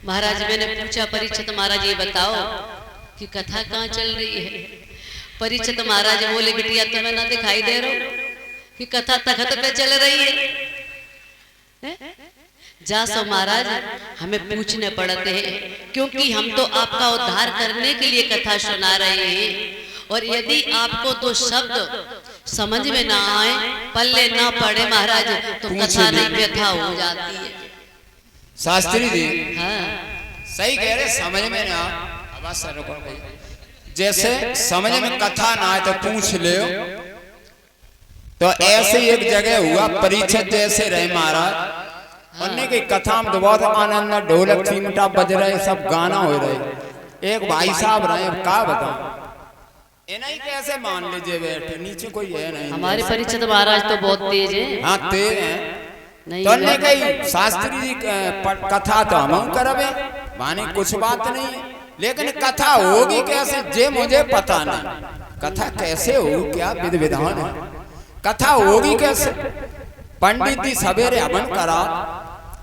महाराज मैंने पूछा परीक्षित महाराज ये बताओ कि कथा कहाँ चल रही है। परीक्षित महाराज बोले बिटिया तुम्हें ना दिखाई दे रहा कि कथा तखत पे चल रही है? जा सो महाराज हमें पूछने पड़ते हैं क्योंकि हम तो आपका उद्धार करने के लिए कथा सुना रहे हैं और यदि आपको तो शब्द समझ में ना आए पल्ले ना पड़े महाराज तो कथा नहीं व्यथा हो जाती है। शास्त्री जी हाँ सही कह रहे, समझ में ना जैसे समझ में कथा ना आए तो पूछ ले। तो ऐसे एक जगह हुआ परीक्षित जैसे रहे महाराज उन्हें की कथा में तो बहुत आनंद, ढोलक चिमटा बज रहे, सब गाना हो रहे। एक भाई साहब रहे, क्या बताओ नहीं कैसे मान लीजिए बैठे नीचे कोई है नहीं। हमारे परीक्षित महाराज तो बहुत तेज है। हाँ तेज है। तो ने कही शास्त्री जी कथा तो हम करबे माने कुछ बात नहीं है, लेकिन कथा होगी कैसे जे मुझे पता नहीं। कथा कैसे हो, क्या विधि विधान है, कथा होगी कैसे? पंडित जी सवेरे हवन करा,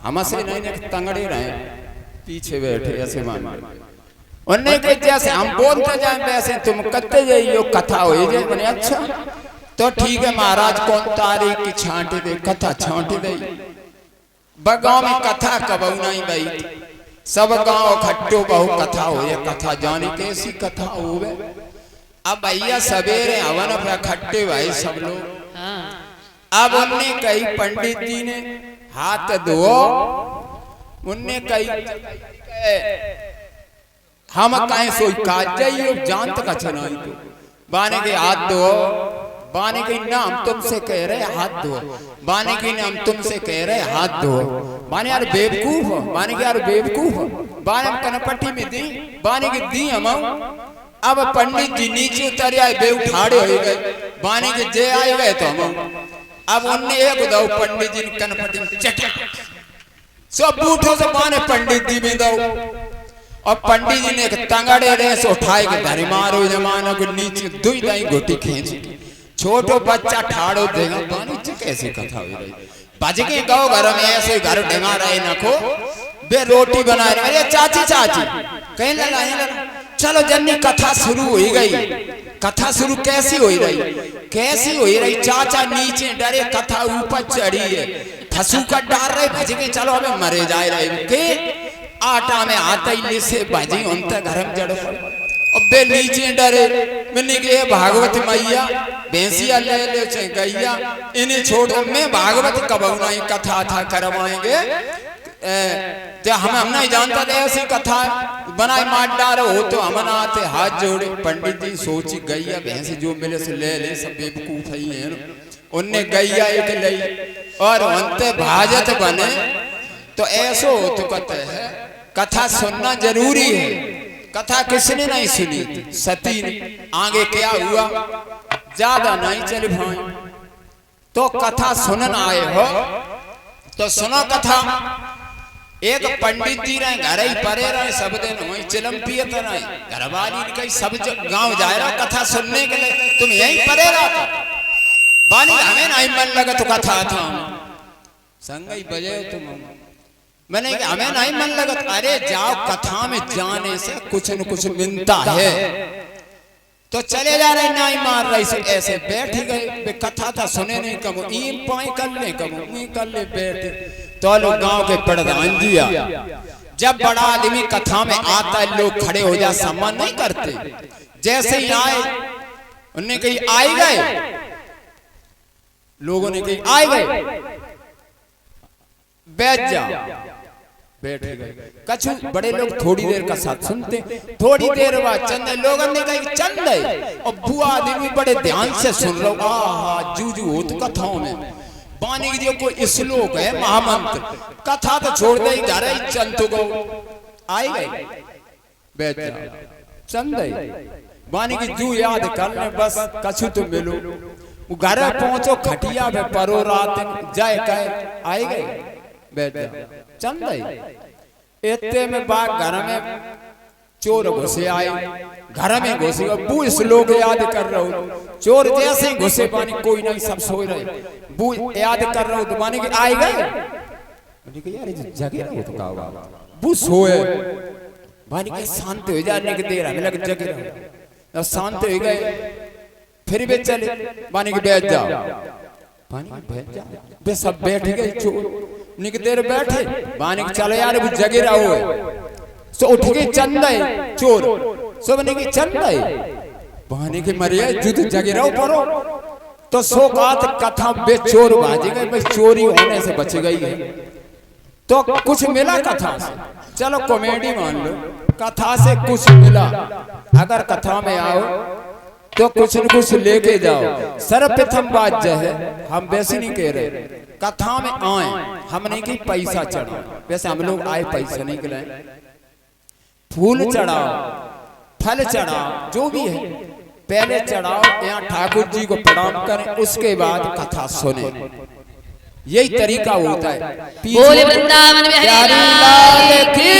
हमसे नहीं तंगड़े रहे पीछे बैठे ऐसे मान उन्हें के जैसे हम बोलते जाए वैसे तुम करते जाइयो, कथा हो जाए। मैंने अच्छा तो ठीक है महाराज कौन तारीख की छांटे दे, कथा छांटे दे। बगांव में कथा कबू नहीं भाई, सब गांव खट्टो बहु कथा हो या कथा जाने कैसी कथा हो। अब भैया सवेरे हवन पे खट्टे भाई सब लोग। अब उनने कही पंडित जी ने हाथ धो, उनने कही हम कहीं सोई काज जाइयो जानत का चनाई तो बाने के हाथ धो, बाने के नाम तुमसे कह रहे हाथ धो, बाने के नाम तुमसे कह रहे हाथ धो। बाने यार बेवकूफ, बाने के यार बेवकूफ, बाने कनपट्टी में दी, बाने के दी हम। अब पंडित जी नीचे उतर आए, बे उठाड़े हो गए, बाने के जे आए गए तो हम। अब उनने एक दो पंडित जी कनपट्टी में चटा सब बूठों से बाने पंडित जी में दो। और पंडित जी ने एक तंगड़े रहे से उठाए के धरी मारो जमाना को नीचे दुई दाई गोटी खींच, छोटो बच्चा ठाड़ो देगा पानी कैसे कथा हो रही। बज के गाओ घर में ऐसे घर ढंगा रहे नको बे रोटी बना रहे। अरे चाची चाची कहीं लगा चलो जन्नी कथा शुरू हो गई। कथा शुरू कैसी हो रही, कैसी हो रही? चाचा नीचे डरे, कथा ऊपर चढ़ी है, फंसू कर डाल रहे भज के चलो हमें मरे जाए रहे के आटा में आता ही से भाजी उनता घर में जड़ अबे नीचे डरे। मैंने के भागवत मैया भैंसिया ले ले चाहे गैया इन्हें छोड़ मैं भागवत कब नहीं कथा था करवाएंगे। हम नहीं जानता थे ऐसी कथा बनाए मार डार हो तो हम आते हाथ जोड़े। पंडित जी सोची गैया भैंस जो मिले से ले ले, सब बेवकूफ ही है। उनने गैया एक ली और उनते भाजत बने। तो ऐसो तो कहते हैं कथा सुनना जरूरी है। कथा किसने नहीं सुनी? सती ने। आगे क्या हुआ ज्यादा नहीं चल भाई। तो कथा सुनना आए हो तो सुनो कथा। एक पंडित जी रहे घर ही परे रहे, सब दिन वही चिलम पियत रहे, घरवाली कहीं सब गांव जाए रहा कथा सुनने के लिए, तुम यही परे रहा बानी हमें नहीं मन लगा तो कथा था संग ही बजे तुम। मैंने हमें नहीं मन लगा। अरे जाओ कथा में जाने से कुछ न कुछ मिलता है। तो चले जा रहे नहीं मार रही से ऐसे बैठ गए। कथा था सुने नहीं कम ईम पाई कर ले कम कर ले बैठे। तो लोग गांव के प्रधान दिया जब बड़ा आदमी कथा में आता है लोग खड़े हो जा, सम्मान नहीं करते। जैसे ही आए उन्होंने कही आए गए, लोगों ने कही आए गए बैठ जाओ, बैठ गए। कछु बड़े लोग थोड़ी देर का साथ सुनते, थोड़ी देर बाद चंद लोगों ने कहा चंद है और बुआ आदमी बड़े ध्यान से सुन लो। आहा जूजू हो तो कथाओं में बानी की जो कोई श्लोक है महामंत्र, कथा तो छोड़ दे जा रही चंद तो गो आए गए बैठ जाओ चंद बानी की जू याद कर ले बस कछु तो मिलो। घर पहुंचो खटिया पे परो रात जाए कहे आए गए बैठ जाओ चंद। इतने में बाग घर में चोर घुसे आए, घर में घुसे बू श्लोक याद कर रहे हो। चोर जैसे घुसे पानी कोई नहीं सब सो रहे, बू याद कर रहे हो तो माने कि आए गए। यार जगे रहो तो वो सोए बानी के शांत हो जाने के देर हमें लग जग रहा शांत हो गए फिर भी चले बानी के बैठ जाओ बानी के बैठ जाओ बे सब बैठ गए चोर निक देर बैठे बानी के चले यार वो जगे रहो सो उठ के चंदा चोर सो बने के चंदा बानी के मरिया जुद जगे रहो परो तो सो कथा बे चोर भाजी गए बस चोरी होने से बच गई है तो कुछ मिला कथा से चलो कॉमेडी मान लो कथा से कुछ मिला अगर कथा में आओ तो कुछ न कुछ लेके जाओ सर्वप्रथम बात जो है हम वैसे नहीं कह रहे कथा में आए हमने की पैसा चढ़ाओ वैसे हम लोग आए पैसा नहीं खिलाए फूल चढ़ाओ फल चढ़ाओ जो भी है पहले चढ़ाओ यहाँ ठाकुर जी को प्रणाम करें उसके बाद कथा सुने यही तरीका होता है। बोले वृंदावन बिहारी लाल की।